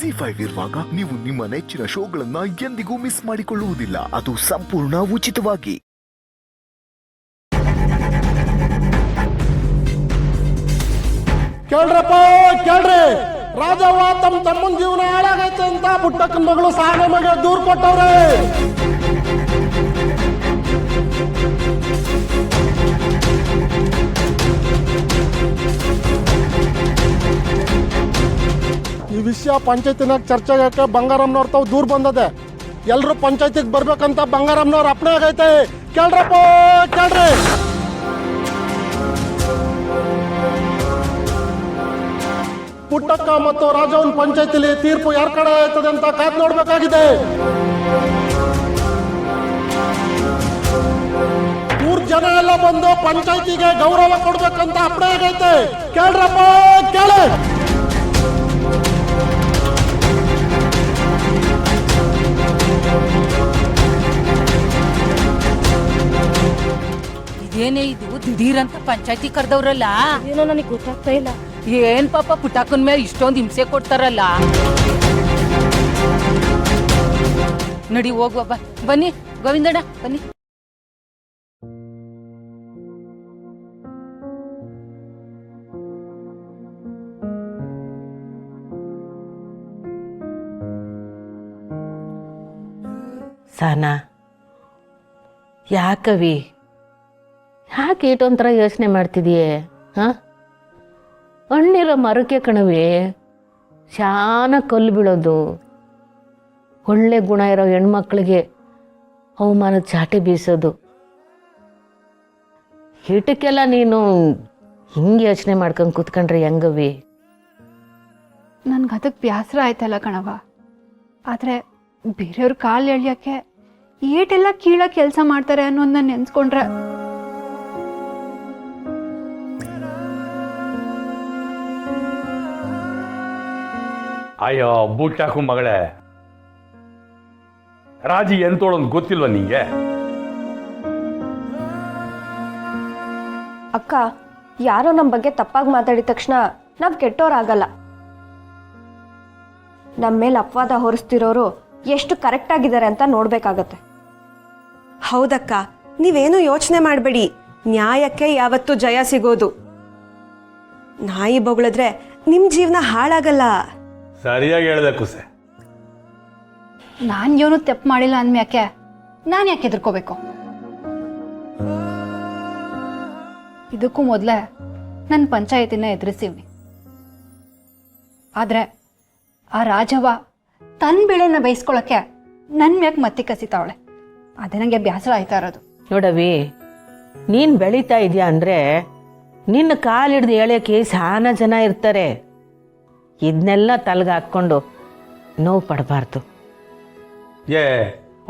ZEE5 ಇರುವಾಗ ನೀವು ನಿಮ್ಮ ನೆಚ್ಚಿನ ಶೋಗಳನ್ನ ಎಂದಿಗೂ ಮಿಸ್ ಮಾಡಿಕೊಳ್ಳುವುದಿಲ್ಲ. ಅದು ಸಂಪೂರ್ಣ ಉಚಿತವಾಗಿ. ಕೇಳ್ರಪ್ಪ ಕೇಳ್ರಿ, ರಾಜವ್ವ ತಮ್ಮನ ಜೀವನ ಹಾಳಾಗೈತೆ ಅಂತ ಪುಟ್ಟಕ್ಕನ ಮಗಳು ಸಹನ ಮಗ ದೂರ್ ಕೊಟ್ಟವ್ರೆ. ಈ ವಿಷಯ ಪಂಚಾಯತಿನಾಗ ಚರ್ಚೆಗೆ ಬಂಗಾರಮ್ಮನವ್ರ ತಾವು ದೂರ ಬಂದದೆ. ಎಲ್ರು ಪಂಚಾಯತಿಗೆ ಬರ್ಬೇಕಂತ ಬಂಗಾರಮ್ಮನವ್ರ ಅಪ್ಪಣೆ ಆಗೈತೆ. ಕೇಳ್ರಪ್ಪ ಕೇಳ್ರಿ. ಪುಟ್ಟಕ್ಕ ಮತ್ತು ರಾಜವನ್ ಪಂಚಾಯತಿಲಿ ತೀರ್ಪು ಯಾರ ಕಡೆ ಆಯ್ತದೆ ಅಂತ ಕಾದ್ ನೋಡ್ಬೇಕಾಗಿದೆ. ಊರ್ ಜನ ಎಲ್ಲ ಬಂದು ಪಂಚಾಯತಿಗೆ ಗೌರವ ಕೊಡ್ಬೇಕಂತ ಅಪ್ಪಣೆ ಆಗೈತೆ. ಕೇಳ್ರಪ್ಪ ಕೇಳಿ. ಇದೇನೇ ಇದು ದಿಢೀರಂತ ಪಂಚಾಯತಿ ಕರೆದವ್ರಲ್ಲ? ಏನೋ ನನಗೆ ಗೊತ್ತಾಗ್ತಾ ಇಲ್ಲ. ಏನ್ ಪಾಪ ಪುಟಾಕನ್ ಮೇಲೆ ಇಷ್ಟೊಂದು ಹಿಂಸೆ ಕೊಡ್ತಾರಲ್ಲ. ನಡಿ ಹೋಗುವ, ಬನ್ನಿ ಗೋವಿಂದಣ್ಣ ಬನ್ನಿ. ಸಹನಾ, ಯಾಕವಿ ಯಾಕೆ ಇಟೊಂಥರ ಯೋಚನೆ ಮಾಡ್ತಿದೀಯೇ? ಹಾಂ, ಹಣ್ಣಿರೋ ಮರಕ್ಕೆ ಕಣವಿ ಶಾನ ಕಲ್ಲು ಬೀಳೋದು. ಒಳ್ಳೆ ಗುಣ ಇರೋ ಹೆಣ್ಮಕ್ಳಿಗೆ ಅವಮಾನದ ಚಾಟಿ ಬೀಸೋದು. ಹಿಟಕ್ಕೆಲ್ಲ ನೀನು ಹಿಂಗೆ ಯೋಚನೆ ಮಾಡ್ಕೊಂಡು ಕೂತ್ಕೊಂಡ್ರೆ ಹೆಂಗವಿ? ನನ್ಗೆ ಅದಕ್ಕೆ ಬೇಸರ ಆಯ್ತಲ್ಲ ಕಣವ. ಆದರೆ ಬೇರೆಯವ್ರ ಕಾಲು ಎಳ್ಯಕ್ಕೆ ಏಟೆಲ್ಲ ಕೀಳ ಕೆಲಸ ಮಾಡ್ತಾರೆ ಅನ್ನೋದನ್ನ ನೆನ್ಸ್ಕೊಂಡ್ರೆ ಅಯ್ಯೋ ಬುಟ್ಟಾಕು ಮಗಳೇ, ರಾಜಿ ಎಂತೋಳೊಂದು ಗೊತ್ತಿಲ್ವ ನಿಂಗೆ? ಅಕ್ಕ, ಯಾರೋ ನಮ್ಮ ಬಗ್ಗೆ ತಪ್ಪಾಗಿ ಮಾತಾಡಿದ ತಕ್ಷಣ ನಾವು ಕೆಟ್ಟೋರಾಗಲ್ಲ. ನಮ್ಮ ಮೇಲೆ ಅಪವಾದ ಹೊರಿಸ್ತಿರೋರು ಎಷ್ಟು ಕರೆಕ್ಟ್ ಆಗಿದ್ದಾರೆ ಅಂತ ನೋಡ್ಬೇಕಾಗತ್ತೆ. ಹೌದಕ್ಕ, ನೀವೇನು ಯೋಚನೆ ಮಾಡಬೇಡಿ. ನ್ಯಾಯಕ್ಕೆ ಯಾವತ್ತೂ ಜಯ ಸಿಗೋದು. ನಾಯಿ ಬೊಗಳಿದ್ರೆ ನಿಮ್ಮ ಜೀವನ ಹಾಳಾಗಲ್ಲ. ಸರಿಯಾಗಿ ಹೇಳ್ದೆ ಕುಸೆ. ನಾನು ಏನು ತಪ್ಪು ಮಾಡಿಲ್ಲ ಅಂದ್ಮ್ಯಾಕೆ ನಾನು ಯಾಕೆ ಹೆದರ್ಕೋಬೇಕು? ಇದಕ್ಕೂ ಮೊದಲೇ ನನ್ನ ಪಂಚಾಯತಿನ ಎದುರಿಸಿವ್ನಿ. ಆದರೆ ಆ ರಾಜವ್ವ ತನ್ನ ಬೆಳೆನ ಬಯಸ್ಕೊಳಕ್ಕೆ ನನ್ನ ಮ್ಯಾಕೆ ಮತ್ತಿ ಕಸಿತಾವಳೆ. ಅದೇ ನನಗೆ ಬೇಸರ ಆಯ್ತಾ ಇರೋದು. ನೋಡವಿ, ನೀನು ಬೆಳೀತಾ ಇದೆಯಾ ಅಂದರೆ ನಿನ್ನ ಕಾಲು ಹಿಡ್ದು ಎಳೆಯೋಕ್ಕೆ ಸಾನ ಜನ ಇರ್ತಾರೆ. ಇದನ್ನೆಲ್ಲ ತಲೆಗೆ ಹಾಕ್ಕೊಂಡು ನೋವು ಪಡಬಾರ್ದು.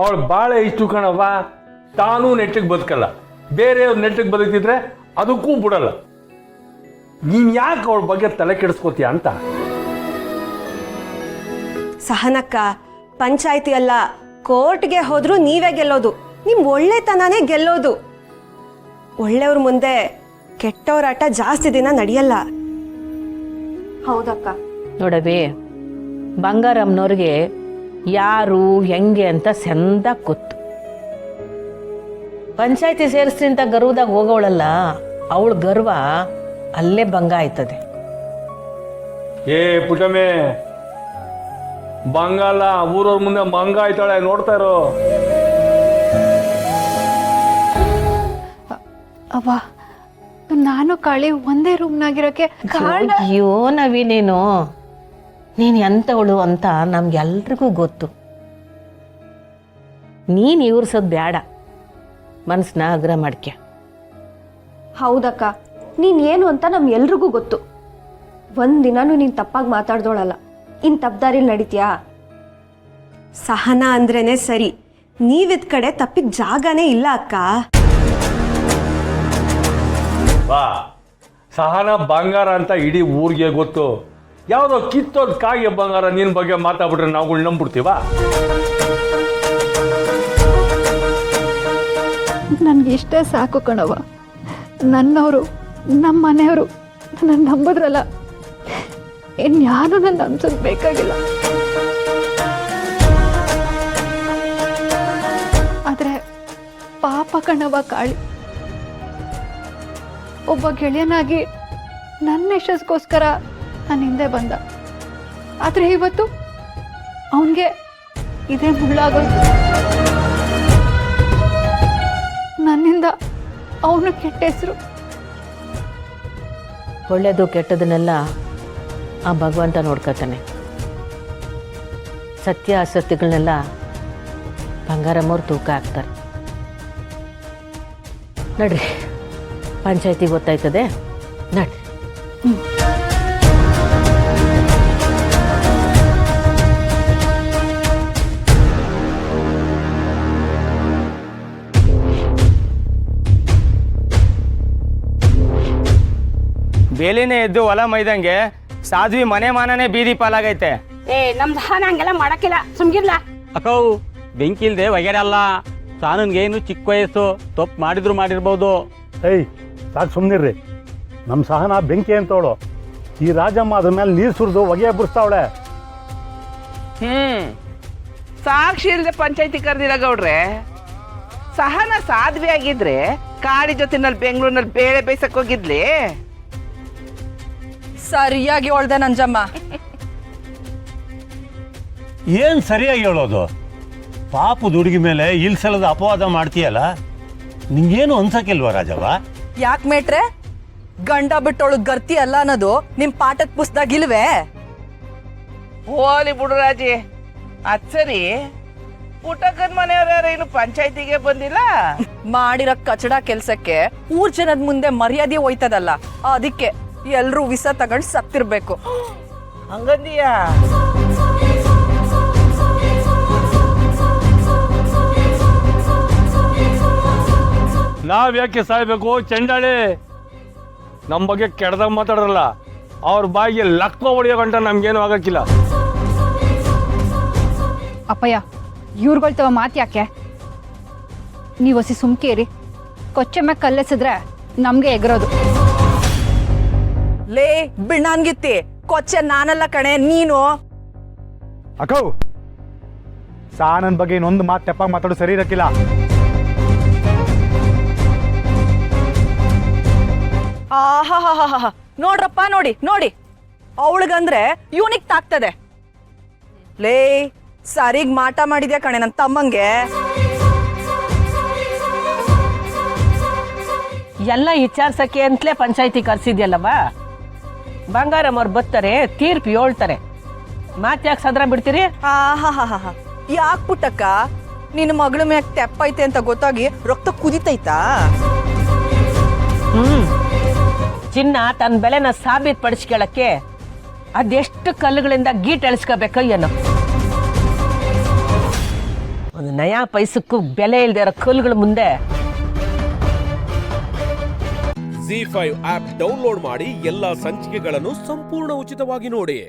ಅವಳು ಬಾಳೆ ಇಷ್ಟು ಕಣವ್ವ. ತಾನೂ ನೆಟ್ಟಿಗೆ ಬದುಕಲ್ಲ, ಬೇರೆಯವ್ರ ನೆಟ್ಟಿಗೆ ಬದುಕಿದ್ರೆ ಅದಕ್ಕೂ ಬಿಡಲ್ಲ. ನೀನ್ ಯಾಕೆ ಅವಳ ಬಗ್ಗೆ ತಲೆ ಕೆಡಿಸ್ಕೋತೀಯ ಅಂತ. ಸಹನಕ್ಕ, ಪಂಚಾಯತಿ ಅಲ್ಲ, ಕೋರ್ಟ್ಗೆ ಹೋದ್ರೂ ನೀವೇ ಗೆಲ್ಲೋದು. ನಿಮ್ ಒಳ್ಳೆತನನೇ ಗೆಲ್ಲೋದು. ಒಳ್ಳೆಯವ್ರ ಮುಂದೆ ಕೆಟ್ಟವರಾಟ ಜಾಸ್ತಿ ದಿನ ನಡೆಯಲ್ಲ. ಹೌದಕ್ಕ. ನೋಡವಿ, ಬಂಗಾರಮ್ಮನವ್ರಿಗೆ ಯಾರು ಹೆಂಗೆ ಅಂತ ಚಂದಾಗಿ ಗೊತ್ತು. ಪಂಚಾಯತಿ ಸೇರಿಸ್ರಿ ಅಂತ ಗರ್ವದಾಗ ಹೋಗೋಳಲ್ಲ, ಅವಳ ಗರ್ವ ಅಲ್ಲೇ ಭಂಗ ಆಯ್ತದೆ. ಪುಟಮೆ, ಬಂಗಾಲ ಊರವ್ರ ಮುಂದೆ ಮಂಗ ಆಯ್ತಾಳೆ, ನೋಡ್ತಾ ಇರೋ. ಅವ್ವ, ನಾನು ಕಾಳಿ ಒಂದೇ ರೂಮ್ನಾಗಿರೋಕೆ ಅಯ್ಯೋ ನವಿ, ನೀನು ಎಂಥವಳು ಅಂತ ನಮ್ಗೆಲ್ರಿಗೂ ಗೊತ್ತು. ನೀನು ಇವ್ರಸೋದು ಬೇಡ, ಮನಸ್ಸನ್ನ ಅಗ್ರ ಮಾಡ್ಕೆ. ಹೌದಕ್ಕ, ನೀನ್ ಏನು ಅಂತ ನಮ್ಗೆಲ್ರಿಗೂ ಗೊತ್ತು. ಒಂದಿನಾನು ನೀನ್ ತಪ್ಪಾಗಿ ಮಾತಾಡ್ದೋಳಲ್ಲ. ಇನ್ ತಪ್ಪದಾರಿಲ್ ನಡೀತೀಯಾ? ಸಹನ ಅಂದ್ರೇನೆ ಸರಿ. ನೀವಿದ್ ಕಡೆ ತಪ್ಪಿದ ಜಾಗನೇ ಇಲ್ಲ ಅಕ್ಕ. ಬಾ, ಸಹನ ಬಂಗಾರ ಅಂತ ಇಡೀ ಊರಿಗೆ ಗೊತ್ತು. ಯಾವುದೋ ಕಿತ್ತೋದ್ ಕಾಗೆ ಬಂಗಾರ ನಿನ್ ಬಗ್ಗೆ ಮಾತಾಡ್ಬಿಟ್ರೆ ನಾವುಗಳು ನಂಬಿಡ್ತೀವ? ನನ್ಗೆ ಇಷ್ಟೇ ಸಾಕು ಕಣವ. ನನ್ನವರು, ನಮ್ಮ ಮನೆಯವರು ನನ್ನ ನಂಬಿದ್ರಲ್ಲ, ಇನ್ಯಾರು ನನ್ನ ಅನ್ಸೋದು ಬೇಕಾಗಿಲ್ಲ. ಕಣವ ಕಾಳಿ. ಒಬ್ಬ ಗೆಳೆಯನಾಗಿ ನನ್ನ ಯಶಸ್ಗೋಸ್ಕರ ನನ್ನ ಹಿಂದೆ ಬಂದ. ಆದ್ರೆ ಇವತ್ತು ಅವನಿಗೆ ಇದೇ ಮುಳ್ಳಾಗೋಯ್ತು. ನನ್ನಿಂದ ಅವನು ಕೆಟ್ಟ ಹೆಸರು. ಒಳ್ಳೆಯದು ಕೆಟ್ಟದನ್ನೆಲ್ಲ ಆ ಭಗವಂತ ನೋಡ್ಕೊತಾನೆ. ಸತ್ಯ ಅಸತ್ಯಗಳನ್ನೆಲ್ಲ ಬಂಗಾರಮ್ಮವ್ರು ತೂಕ ಹಾಕ್ತಾರೆ. ನಡ್ರಿ, ಪಂಚಾಯತಿಗೆ ಗೊತ್ತಾಯ್ತದೆ, ನಡ್ರಿ. ಬೇಲಿನೇ ಎದ್ದು ಹೊಲ ಮೈದಂಗೆ ಸಾಧ್ವಿ ಮನೆ ಮಾನನೇ ಬೀದಿ ಪಾಲಾಗೈತೆ. ನಮ್ದು ಹಂಗೆಲ್ಲ ಮಾಡಕ್ಕಿಲ್ಲ, ಸುಮ್ಗಿರ್ಲ. ಅಕ್ಕವು ಬೆಂಕಿ ಇಲ್ದೆ ವಗೇರೆ ಅಲ್ಲ. ಸಾನನ್ಗೇನು ಚಿಕ್ಕ ವಯಸ್ಸು, ತಪ್ಪು ಮಾಡಿದ್ರು ಮಾಡಿರ್ಬೋದು. ಏಯ್ ಸಾಕು ಸುಮ್ಮನಿರ್ರಿ. ನಮ್ಮ ಸಹನ ಬೆಂಕಿ ಅಂತವಳು. ಈ ರಾಜಮ್ಮ ಅದ್ರ ಮೇಲೆ ನೀರು ಸುರಿದು ಹೊಗೆ ಎಬ್ಬರಿಸ್ತಾವಳೆ. ಸಾಕ್ಷಿ ಇಲ್ಲದೆ ಪಂಚಾಯತಿ ಕರೆದಿಲ್ಲ ಗೌಡ್ರೆ. ಸಹನ ಸಾಧ್ವಿ ಆಗಿದ್ರೆ ಕಾಡಿ ಜೊತೆನಲ್ಲಿ ಬೆಂಗಳೂರಿನಲ್ಲಿ ಬೇಳೆ ಬೇಯಿಸಕ್ ಹೋಗಿದ್ಲಿ. ಸರಿಯಾಗಿ ಹೊಳ್ದೆ ನಂಜಮ್ಮ. ಏನ್ ಸರಿಯಾಗಿ ಹೇಳೋದು? ಪಾಪದ ಹುಡುಗಿ ಮೇಲೆ ಇಲ್ಸಲದ ಅಪವಾದ ಮಾಡ್ತೀಯಲ್ಲ, ನಿಂಗೇನು ಅನ್ಸಕ್ಕಿಲ್ವಾ ರಾಜವ್ವ? ಯಾಕೆ ಮೇಟ್ರೆ, ಗಂಡ ಬಿಟ್ಟೊಳಗ್ ಗರ್ತಿ ಅಲ್ಲ ಅನ್ನೋದು ನಿಮ್ ಪಾಠದ ಪುಸ್ತಕ ಇಲ್ವೇ? ಹೋಲಿ ಬಿಡು ರಾಜಿ. ಅದ್ ಸರಿ, ಪುಟಕನ್ ಮನೆಯವ್ರ ಇನ್ನು ಪಂಚಾಯತಿಗೆ ಬಂದಿಲ್ಲ. ಮಾಡಿರೋ ಕಚಡ ಕೆಲ್ಸಕ್ಕೆ ಊರ್ ಜನದ ಮುಂದೆ ಮರ್ಯಾದೆ ಹೋಯ್ತದಲ್ಲ, ಅದಕ್ಕೆ ಎಲ್ರೂ ವಿಸ ತಗೊಂಡ್ ಸತ್ತಿರ್ಬೇಕು. ಹಂಗಂದೀಯ? ನಾವ್ ಯಾಕೆ ಸಾಯ್ಬೇಕು ಚಂಡಾಳಿ? ನಮ್ಮ ಬಗ್ಗೆ ಕೆಡ್ದಾಗ ಮಾತಾಡ್ರಲ್ಲ, ಅವ್ರ ಬಾಯಿಗೆ ಲಕ್ನೋ ಹೊಡಿಯೋ ಗಂಟ ನಮ್ಗೇನು ಆಗಕ್ಕಿಲ್ಲ. ಅಪ್ಪಯ್ಯ, ಇವ್ರುಗಳ ತವ ಮಾತು ಯಾಕೆ? ನೀವು ಹೊಸಿ ಸುಮ್ಕೇರಿ. ಕೊಚ್ಚೆ ಮ್ಯಾಗ ಕಲ್ಲೆಸಿದ್ರೆ ನಮ್ಗೆ ಎಗರೋದು. ಲೇ ಬಿಣ್ಣಾನ್ಗಿತ್ತಿ, ಕೊಚ್ಚೆ ನಾನಲ್ಲ ಕಣೆ, ನೀನು. ಅಕ್ಕವ್ ಸಾನನ್ ಬಗ್ಗೆ ಇನ್ನೊಂದು ಮಾತು ತೆಪ್ಪಾಗಿ ಮಾತಾಡೋ ಸರಿ ಇರಕ್ಕಿಲ್ಲ. ಆಹಾ, ನೋಡ್ರಪ್ಪ, ನೋಡಿ ನೋಡಿ, ಅವಳಿಗಂದ್ರೆ ಯೂನಿಕ್ ತಾಗ್ತದೆ. ಲೇ ಸರಿಗ್ ಮಾಟ ಮಾಡಿದ್ಯಾ ಕಣೆ ನನ್ನ ತಮ್ಮಂಗೆ. ಎಲ್ಲ ವಿಚಾರ್ಸಕ್ಕೆ ಅಂತಲೇ ಪಂಚಾಯತಿ ಕರ್ಸಿದ್ಯಲ್ಲವ. ಬಂಗಾರಮ್ಮವ್ರು ಬರ್ತಾರೆ, ತೀರ್ಪು ಹೇಳ್ತಾರೆ. ಮಾತು ಯಾಕೆ ಸದ್ರ ಬಿಡ್ತೀರಿ? ಆಹಾ, ಯಾಕೆ ಪುಟ್ಟಕ್ಕ, ನಿನ್ನ ಮಗಳ ಮ್ಯಾಗ ತೆಪ್ಪೈತೆ ಅಂತ ಗೊತ್ತಾಗಿ ರಕ್ತ ಕುದಿತೈತಾ? ಚಿನ್ನ ತನ್ನ ಬೆಲೆನ ಸಾಬೀತ್ ಪಡಿಸ್ಕೊಳ್ಳಕ್ಕೆ ಅದೆಷ್ಟು ಕಲ್ಲುಗಳಿಂದ ಗೀಟ್ ಎಳಿಸ್ಕೋಬೇಕೋ ಏನೋ. ಒಂದು ನಯಾ ಪೈಸಕ್ಕೂ ಬೆಲೆ ಇಲ್ದೇ ಇರೋ ಕಲ್ಲುಗಳ ಮುಂದೆ. ZEE5 ಆಪ್ ಡೌನ್ಲೋಡ್ ಮಾಡಿ ಎಲ್ಲಾ ಸಂಚಿಕೆಗಳನ್ನು ಸಂಪೂರ್ಣ ಉಚಿತವಾಗಿ ನೋಡಿ.